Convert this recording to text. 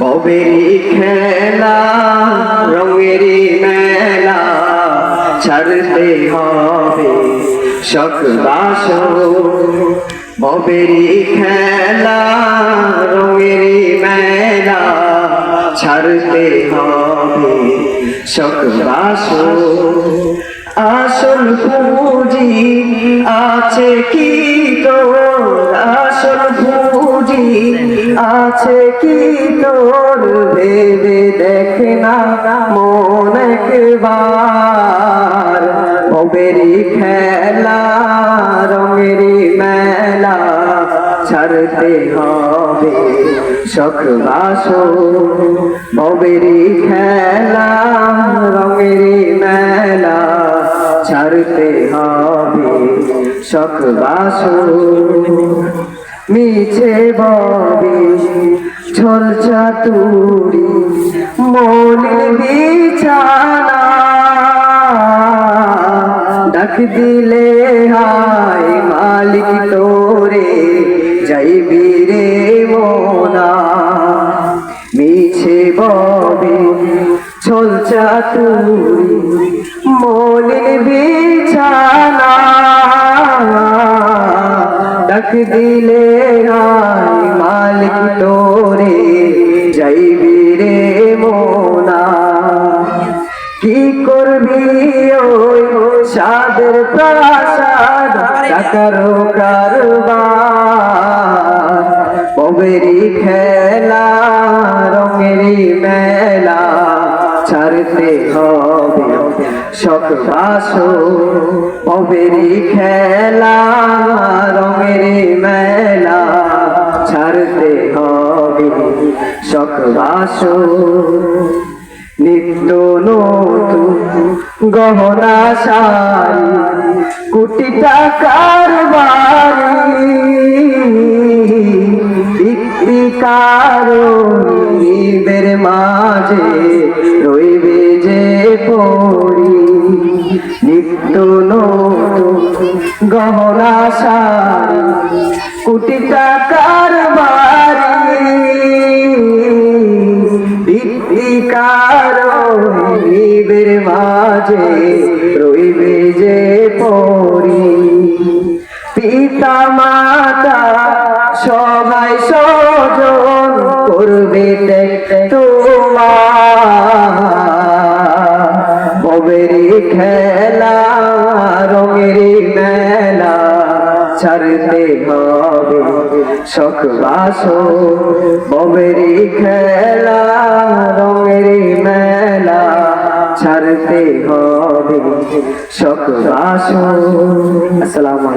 ববেরি খেলা রঙেরি মেলা ছাড়তে হবে শখ বাসন। ববেরি খেলা রঙেরি মেলা ছাড়তে হবে শখ বাসন। আসল পুঁজি আছে কি তোর, আসল পুঁজি আছে কি তোর, ভেবে দেখ না মন একবার। ববেরি খেলা রঙেরি মেলা ছাড়তে হবে শখ বাসন। ববেরি খেলা রঙেরি মেলা ছাড়তে হবে শখ বাসন। মিছে ববে ছল চাতুরি মনের বিছানা, ডাক দিলে হায় মালিক তোরে যাইবি রে মোনা। মিছে ববে ছল চাতুরি মনের বিছানা, ডাক দিলে হায় মালিক তোরে যাইবি রে মোনা। কি করবি ওই সাদের প্রাসাদ টাকারও কারবার। ববেরি খেলা রঙেরি মেলা ছাড়তে হবে শখ বাসন। ববেরি খেলা রঙেরি মেলা ছাড়তে হবে শখ বাসন। নিত্য নতুন গহনা শাড়ি কোটি টাকার বাড়ি, বিক্রি কারণীদের মাঝে রইবে যে পড়ি। নিত্য নতুন গহনা শাড়ি কোটি টাকার বাড়ি, বিক্রি কারণীদের মাঝে রইবে যে পড়ি। পিতা মাতা সবাই স্বজন করবে তোমার। ববেরি খেলা রঙেরি মেলা ছাড়তে হবে শখ বাসন। ববেরি খেলা রঙেরি মেলা ছাড়তে হবে শখ বাসন। আসসালামু আলাইকুম।